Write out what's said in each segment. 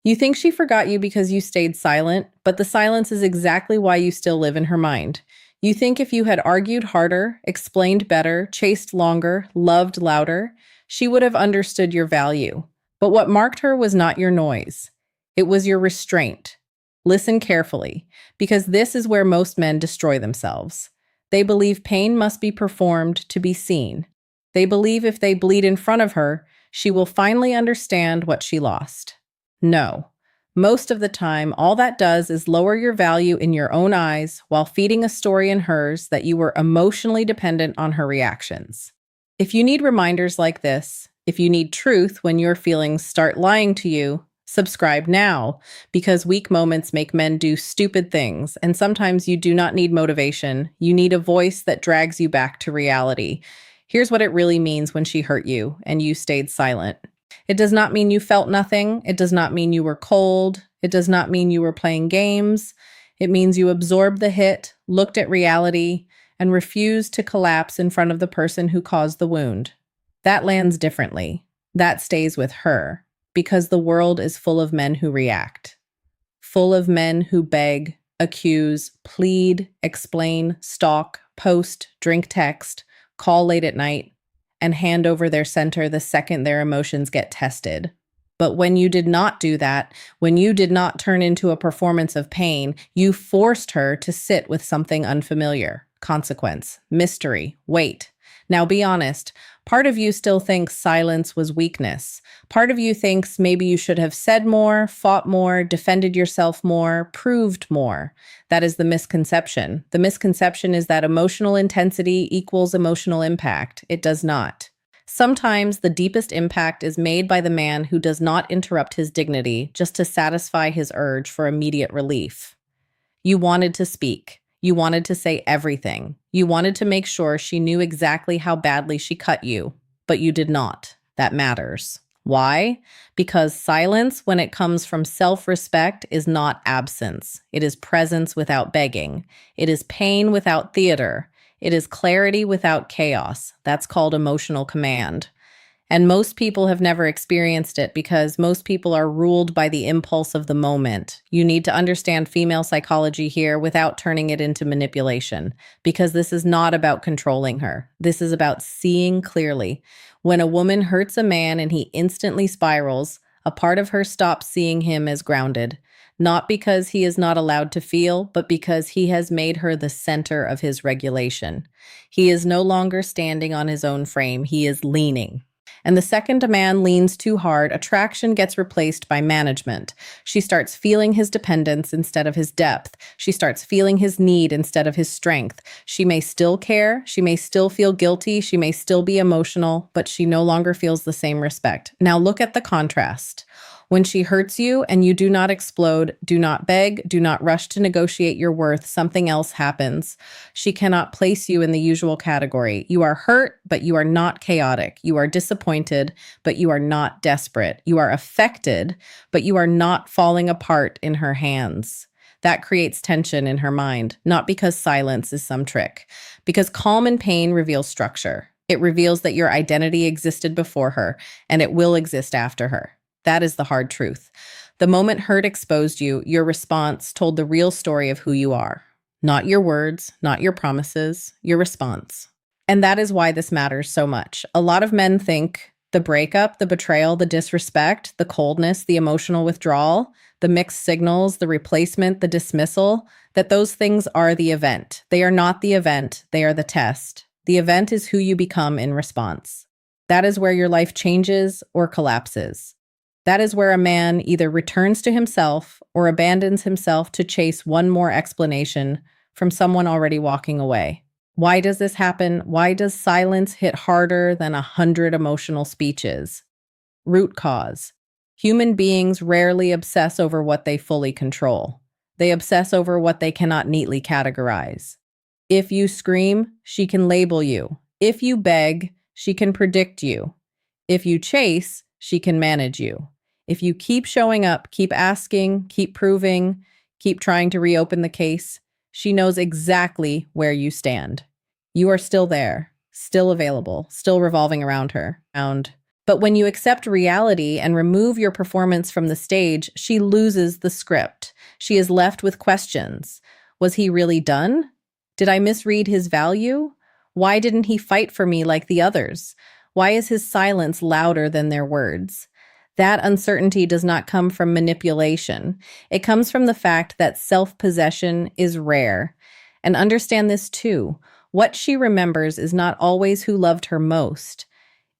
You think she forgot you because you stayed silent, but the silence is exactly why you still live in her mind. You think if you had argued harder, explained better, chased longer, loved louder, she would have understood your value. But what marked her was not your noise, it was your restraint. Listen carefully, because this is where most men destroy themselves. They believe pain must be performed to be seen. They believe if they bleed in front of her, she will finally understand what she lost. No. Most of the time, all that does is lower your value in your own eyes while feeding a story in hers that you were emotionally dependent on her reactions. If you need reminders like this, if you need truth when your feelings start lying to you, subscribe now, because weak moments make men do stupid things, and sometimes you do not need motivation. You need a voice that drags you back to reality. Here's what it really means when she hurt you and you stayed silent. It does not mean you felt nothing. It does not mean you were cold. It does not mean you were playing games. It means you absorbed the hit, looked at reality, and refused to collapse in front of the person who caused the wound. That lands differently. That stays with her, because the world is full of men who react, full of men who beg, accuse, plead, explain, stalk, post, drink text, call late at night, and hand over their center the second their emotions get tested. But when you did not do that, when you did not turn into a performance of pain, you forced her to sit with something unfamiliar, consequence, mystery, weight. Now be honest, part of you still thinks silence was weakness. Part of you thinks maybe you should have said more, fought more, defended yourself more, proved more. That is the misconception. The misconception is that emotional intensity equals emotional impact. It does not. Sometimes the deepest impact is made by the man who does not interrupt his dignity just to satisfy his urge for immediate relief. You wanted to speak. You wanted to say everything. You wanted to make sure she knew exactly how badly she cut you, but you did not. That matters. Why? Because silence, when it comes from self-respect, is not absence. It is presence without begging. It is pain without theater. It is clarity without chaos. That's called emotional command. And most people have never experienced it because most people are ruled by the impulse of the moment. You need to understand female psychology here without turning it into manipulation, because this is not about controlling her. This is about seeing clearly. When a woman hurts a man and he instantly spirals, a part of her stops seeing him as grounded, not because he is not allowed to feel, but because he has made her the center of his regulation. He is no longer standing on his own frame, he is leaning. And the second a man leans too hard, attraction gets replaced by management. She starts feeling his dependence instead of his depth. She starts feeling his need instead of his strength. She may still care, she may still feel guilty, she may still be emotional, but she no longer feels the same respect. Now look at the contrast. When she hurts you and you do not explode, do not beg, do not rush to negotiate your worth, something else happens. She cannot place you in the usual category. You are hurt, but you are not chaotic. You are disappointed, but you are not desperate. You are affected, but you are not falling apart in her hands. That creates tension in her mind, not because silence is some trick, because calm and pain reveals structure. It reveals that your identity existed before her, and it will exist after her. That is the hard truth. The moment hurt exposed you, your response told the real story of who you are. Not your words, not your promises, your response. And that is why this matters so much. A lot of men think the breakup, the betrayal, the disrespect, the coldness, the emotional withdrawal, the mixed signals, the replacement, the dismissal, that those things are the event. They are not the event, they are the test. The event is who you become in response. That is where your life changes or collapses. That is where a man either returns to himself or abandons himself to chase one more explanation from someone already walking away. Why does this happen? Why does silence hit harder than 100 emotional speeches? Root cause. Human beings rarely obsess over what they fully control. They obsess over what they cannot neatly categorize. If you scream, she can label you. If you beg, she can predict you. If you chase, she can manage you. If you keep showing up, keep asking, keep proving, keep trying to reopen the case, she knows exactly where you stand. You are still there, still available, still revolving around her. But when you accept reality and remove your performance from the stage, she loses the script. She is left with questions. Was he really done? Did I misread his value? Why didn't he fight for me like the others? Why is his silence louder than their words? That uncertainty does not come from manipulation. It comes from the fact that self-possession is rare. And understand this too. What she remembers is not always who loved her most.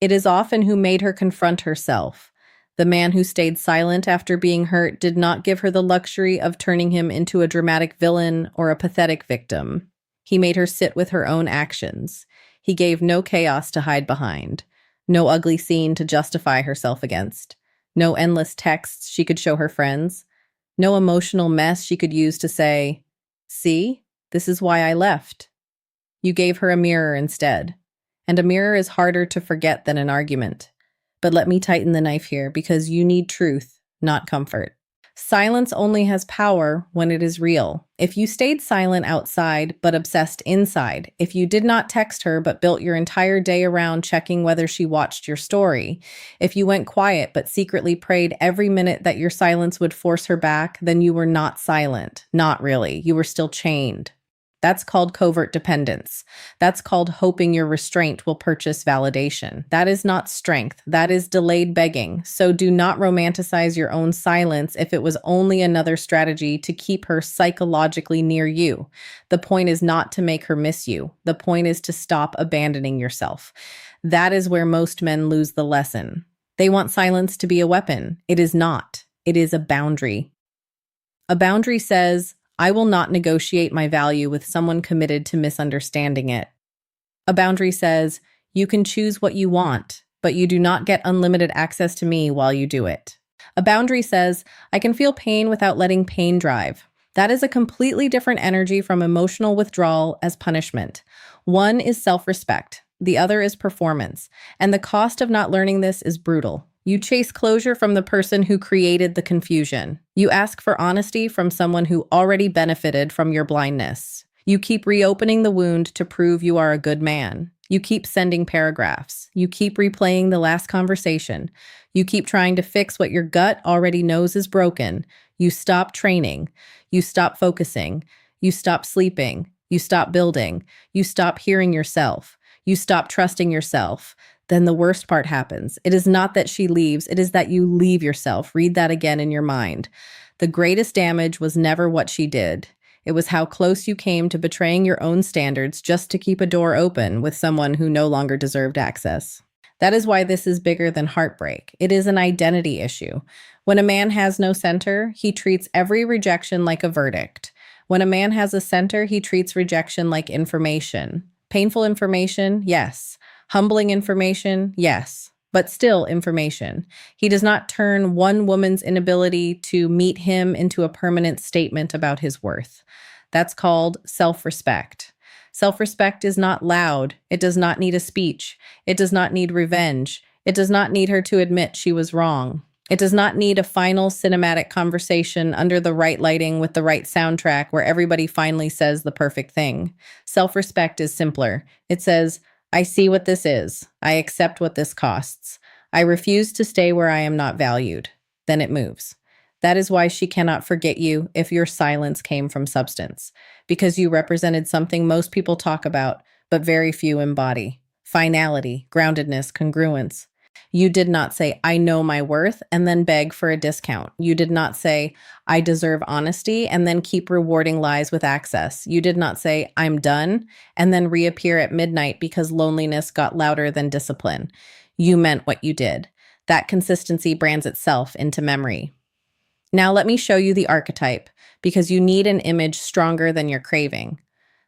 It is often who made her confront herself. The man who stayed silent after being hurt did not give her the luxury of turning him into a dramatic villain or a pathetic victim. He made her sit with her own actions. He gave no chaos to hide behind, no ugly scene to justify herself against, no endless texts she could show her friends, no emotional mess she could use to say, "See, this is why I left." You gave her a mirror instead. And a mirror is harder to forget than an argument. But let me tighten the knife here because you need truth, not comfort. Silence only has power when it is real. If you stayed silent outside but obsessed inside, if you did not text her but built your entire day around checking whether she watched your story, if you went quiet but secretly prayed every minute that your silence would force her back, then you were not silent. Not really. You were still chained. That's called covert dependence. That's called hoping your restraint will purchase validation. That is not strength. That is delayed begging. So do not romanticize your own silence if it was only another strategy to keep her psychologically near you. The point is not to make her miss you. The point is to stop abandoning yourself. That is where most men lose the lesson. They want silence to be a weapon. It is not. It is a boundary. A boundary says, I will not negotiate my value with someone committed to misunderstanding it. A boundary says, you can choose what you want, but you do not get unlimited access to me while you do it. A boundary says, I can feel pain without letting pain drive. That is a completely different energy from emotional withdrawal as punishment. One is self-respect, the other is performance, and the cost of not learning this is brutal. You chase closure from the person who created the confusion. You ask for honesty from someone who already benefited from your blindness. You keep reopening the wound to prove you are a good man. You keep sending paragraphs. You keep replaying the last conversation. You keep trying to fix what your gut already knows is broken. You stop training. You stop focusing. You stop sleeping. You stop building. You stop hearing yourself. You stop trusting yourself. Then the worst part happens. It is not that she leaves, it is that you leave yourself. Read that again in your mind. The greatest damage was never what she did. It was how close you came to betraying your own standards just to keep a door open with someone who no longer deserved access. That is why this is bigger than heartbreak. It is an identity issue. When a man has no center, he treats every rejection like a verdict. When a man has a center, he treats rejection like information. Painful information, yes. Humbling information, yes, but still information. He does not turn one woman's inability to meet him into a permanent statement about his worth. That's called self-respect. Self-respect is not loud. It does not need a speech. It does not need revenge. It does not need her to admit she was wrong. It does not need a final cinematic conversation under the right lighting with the right soundtrack where everybody finally says the perfect thing. Self-respect is simpler. It says, I see what this is. I accept what this costs. I refuse to stay where I am not valued. Then it moves. That is why she cannot forget you if your silence came from substance, because you represented something most people talk about, but very few embody. Finality, groundedness, congruence. You did not say, I know my worth, and then beg for a discount. You did not say, I deserve honesty, and then keep rewarding lies with access. You did not say, I'm done, and then reappear at midnight because loneliness got louder than discipline. You meant what you did. That consistency brands itself into memory. Now let me show you the archetype, because you need an image stronger than your craving.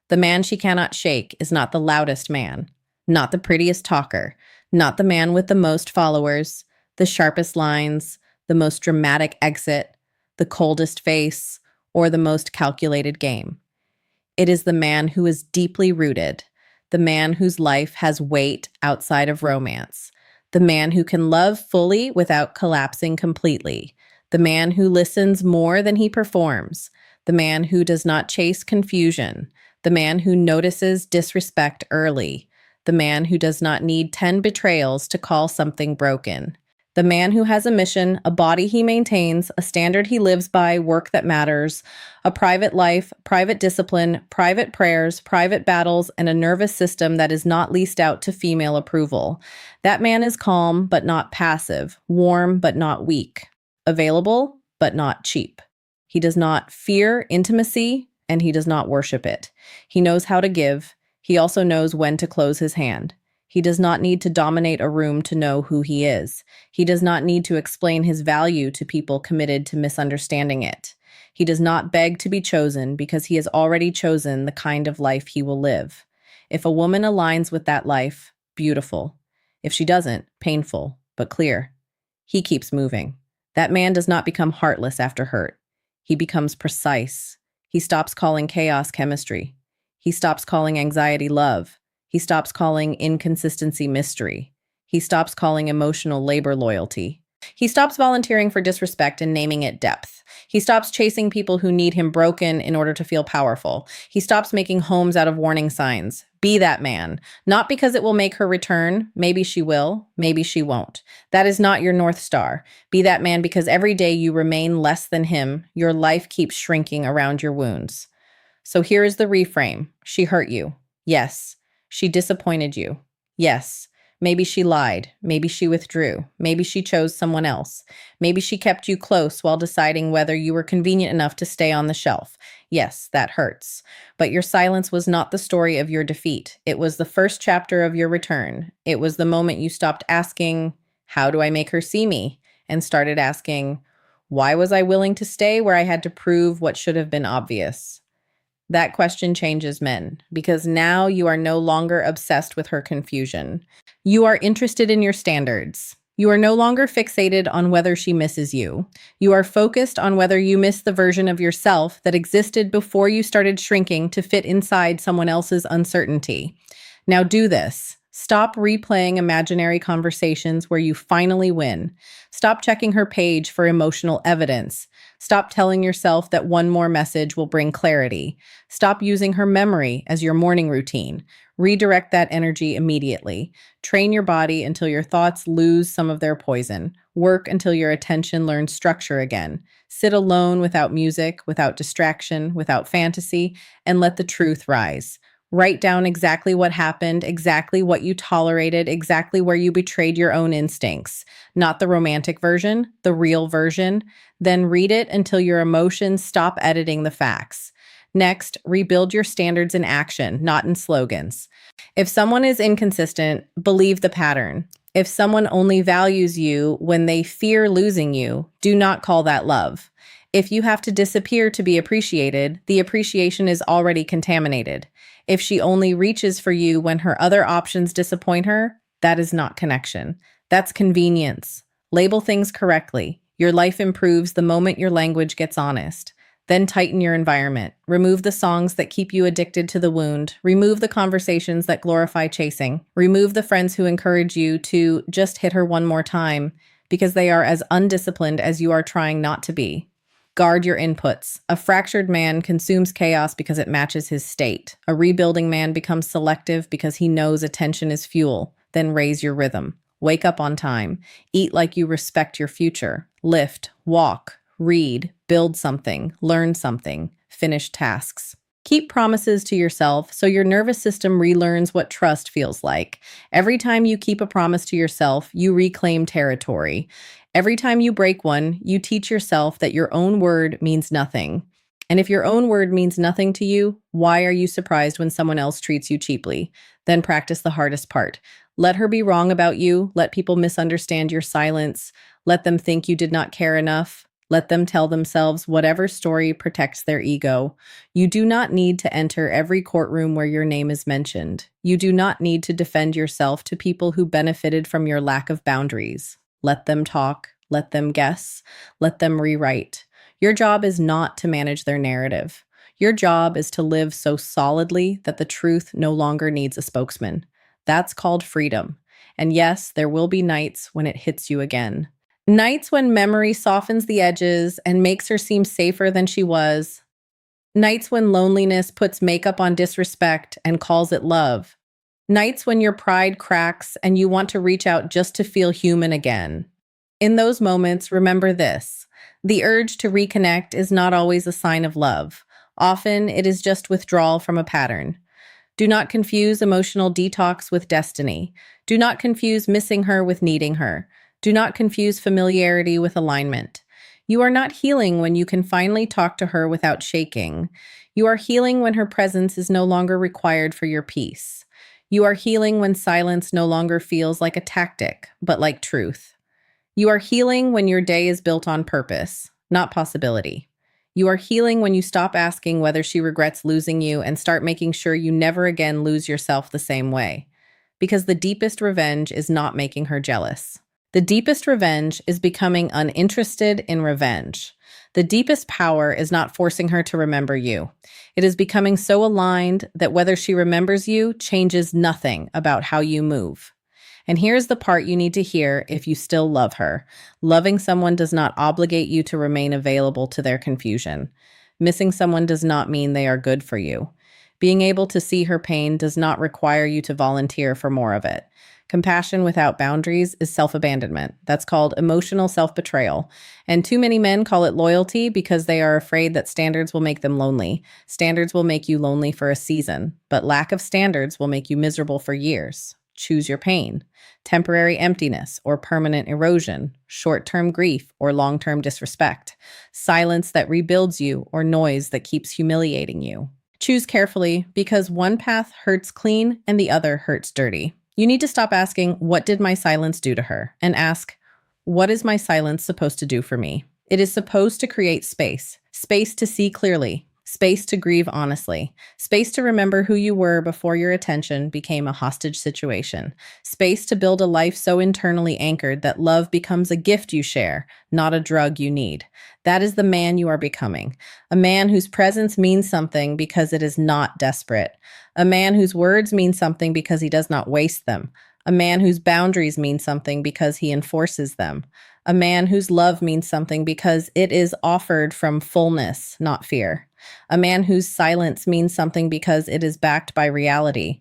The man she cannot shake is not the loudest man, not the prettiest talker, not the man with the most followers, the sharpest lines, the most dramatic exit, the coldest face, or the most calculated game. It is the man who is deeply rooted, the man whose life has weight outside of romance, the man who can love fully without collapsing completely, the man who listens more than he performs, the man who does not chase confusion, the man who notices disrespect early, The man who does not need 10 betrayals to call something broken. The man who has a mission, a body he maintains, a standard he lives by, work that matters, a private life, private discipline, private prayers, private battles, and a nervous system that is not leased out to female approval. That man is calm but not passive, warm but not weak, available but not cheap. He does not fear intimacy and he does not worship it. He knows how to give. He also knows when to close his hand. He does not need to dominate a room to know who he is. He does not need to explain his value to people committed to misunderstanding it. He does not beg to be chosen because he has already chosen the kind of life he will live. If a woman aligns with that life, beautiful. If she doesn't, painful, but clear. He keeps moving. That man does not become heartless after hurt. He becomes precise. He stops calling chaos chemistry. He stops calling anxiety love. He stops calling inconsistency mystery. He stops calling emotional labor loyalty. He stops volunteering for disrespect and naming it depth. He stops chasing people who need him broken in order to feel powerful. He stops making homes out of warning signs. Be that man. Not because it will make her return. Maybe she will. Maybe she won't. That is not your North Star. Be that man because every day you remain less than him, your life keeps shrinking around your wounds. So here is the reframe. She hurt you. Yes. She disappointed you. Yes. Maybe she lied. Maybe she withdrew. Maybe she chose someone else. Maybe she kept you close while deciding whether you were convenient enough to stay on the shelf. Yes, that hurts. But your silence was not the story of your defeat. It was the first chapter of your return. It was the moment you stopped asking, "How do I make her see me?" and started asking, "Why was I willing to stay where I had to prove what should have been obvious?" That question changes men, because now you are no longer obsessed with her confusion. You are interested in your standards. You are no longer fixated on whether she misses you. You are focused on whether you miss the version of yourself that existed before you started shrinking to fit inside someone else's uncertainty. Now do this. Stop replaying imaginary conversations where you finally win. Stop checking her page for emotional evidence. Stop telling yourself that one more message will bring clarity. Stop using her memory as your morning routine. Redirect that energy immediately. Train your body until your thoughts lose some of their poison. Work until your attention learns structure again. Sit alone without music, without distraction, without fantasy, and let the truth rise. Write down exactly what happened, exactly what you tolerated, exactly where you betrayed your own instincts. Not the romantic version, the real version. Then read it until your emotions stop editing the facts. Next, rebuild your standards in action, not in slogans. If someone is inconsistent, believe the pattern. If someone only values you when they fear losing you, do not call that love. If you have to disappear to be appreciated, the appreciation is already contaminated. If she only reaches for you when her other options disappoint her, that is not connection. That's convenience. Label things correctly. Your life improves the moment your language gets honest. Then tighten your environment. Remove the songs that keep you addicted to the wound. Remove the conversations that glorify chasing. Remove the friends who encourage you to just hit her one more time because they are as undisciplined as you are trying not to be. Guard your inputs. A fractured man consumes chaos because it matches his state. A rebuilding man becomes selective because he knows attention is fuel. Then raise your rhythm. Wake up on time. Eat like you respect your future. Lift, walk, read, build something, learn something, finish tasks. Keep promises to yourself so your nervous system relearns what trust feels like. Every time you keep a promise to yourself, you reclaim territory. Every time you break one, you teach yourself that your own word means nothing. And if your own word means nothing to you, why are you surprised when someone else treats you cheaply? Then practice the hardest part. Let her be wrong about you. Let people misunderstand your silence. Let them think you did not care enough. Let them tell themselves whatever story protects their ego. You do not need to enter every courtroom where your name is mentioned. You do not need to defend yourself to people who benefited from your lack of boundaries. Let them talk. Let them guess. Let them rewrite. Your job is not to manage their narrative. Your job is to live so solidly that the truth no longer needs a spokesman. That's called freedom. And yes, there will be nights when it hits you again. Nights when memory softens the edges and makes her seem safer than she was. Nights when loneliness puts makeup on disrespect and calls it love. Nights when your pride cracks and you want to reach out just to feel human again. In those moments, remember this: the urge to reconnect is not always a sign of love. Often, it is just withdrawal from a pattern. Do not confuse emotional detox with destiny. Do not confuse missing her with needing her. Do not confuse familiarity with alignment. You are not healing when you can finally talk to her without shaking. You are healing when her presence is no longer required for your peace. You are healing when silence no longer feels like a tactic, but like truth. You are healing when your day is built on purpose, not possibility. You are healing when you stop asking whether she regrets losing you and start making sure you never again lose yourself the same way. Because the deepest revenge is not making her jealous. The deepest revenge is becoming uninterested in revenge. The deepest power is not forcing her to remember you. It is becoming so aligned that whether she remembers you changes nothing about how you move. And here's the part you need to hear if you still love her. Loving someone does not obligate you to remain available to their confusion. Missing someone does not mean they are good for you. Being able to see her pain does not require you to volunteer for more of it. Compassion without boundaries is self-abandonment. That's called emotional self-betrayal. And too many men call it loyalty because they are afraid that standards will make them lonely. Standards will make you lonely for a season, but lack of standards will make you miserable for years. Choose your pain: temporary emptiness or permanent erosion, short-term grief or long-term disrespect, silence that rebuilds you or noise that keeps humiliating you. Choose carefully because one path hurts clean and the other hurts dirty. You need to stop asking, "What did my silence do to her?" and ask, "What is my silence supposed to do for me?" It is supposed to create space, space to see clearly, space to grieve honestly, space to remember who you were before your attention became a hostage situation, space to build a life so internally anchored that love becomes a gift you share, not a drug you need. That is the man you are becoming. A man whose presence means something because it is not desperate. A man whose words mean something because he does not waste them. A man whose boundaries mean something because he enforces them. A man whose love means something because it is offered from fullness, not fear. A man whose silence means something because it is backed by reality.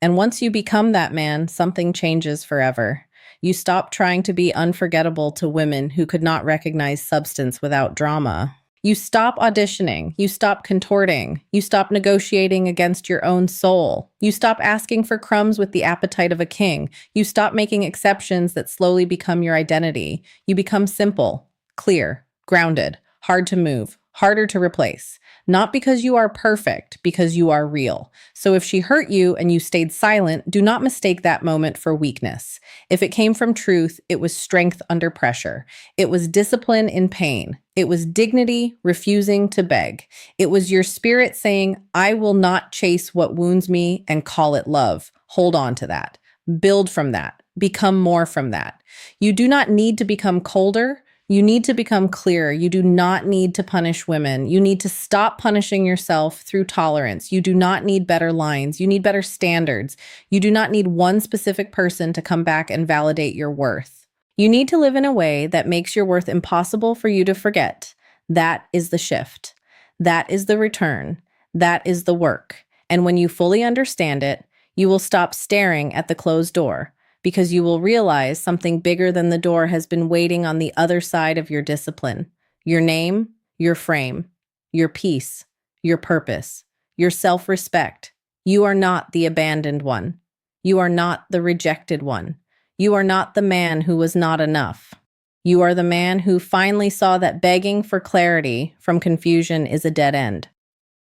And once you become that man, something changes forever. You stop trying to be unforgettable to women who could not recognize substance without drama. You stop auditioning. You stop contorting. You stop negotiating against your own soul. You stop asking for crumbs with the appetite of a king. You stop making exceptions that slowly become your identity. You become simple, clear, grounded, hard to move, harder to replace. Not because you are perfect, because you are real. So if she hurt you and you stayed silent, do not mistake that moment for weakness. If it came from truth, it was strength under pressure. It was discipline in pain. It was dignity refusing to beg. It was your spirit saying, "I will not chase what wounds me and call it love." Hold on to that. Build from that. Become more from that. You do not need to become colder. You need to become clearer. You do not need to punish women. You need to stop punishing yourself through tolerance. You do not need better lines. You need better standards. You do not need one specific person to come back and validate your worth. You need to live in a way that makes your worth impossible for you to forget. That is the shift. That is the return. That is the work. And when you fully understand it, you will stop staring at the closed door, because you will realize something bigger than the door has been waiting on the other side of your discipline. Your name, your frame, your peace, your purpose, your self-respect. You are not the abandoned one. You are not the rejected one. You are not the man who was not enough. You are the man who finally saw that begging for clarity from confusion is a dead end.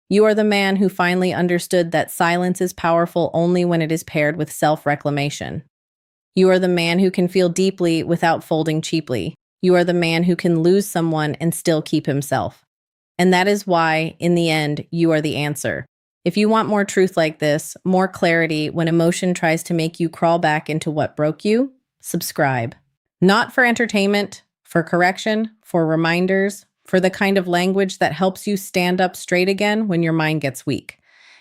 You are the man who finally understood that silence is powerful only when it is paired with self-reclamation. You are the man who can feel deeply without folding cheaply. You are the man who can lose someone and still keep himself. And that is why, in the end, you are the answer. If you want more truth like this, more clarity when emotion tries to make you crawl back into what broke you, subscribe. Not for entertainment, for correction, for reminders, for the kind of language that helps you stand up straight again when your mind gets weak.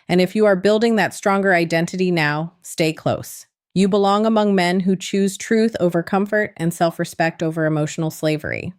And if you are building that stronger identity now, stay close. You belong among men who choose truth over comfort and self-respect over emotional slavery.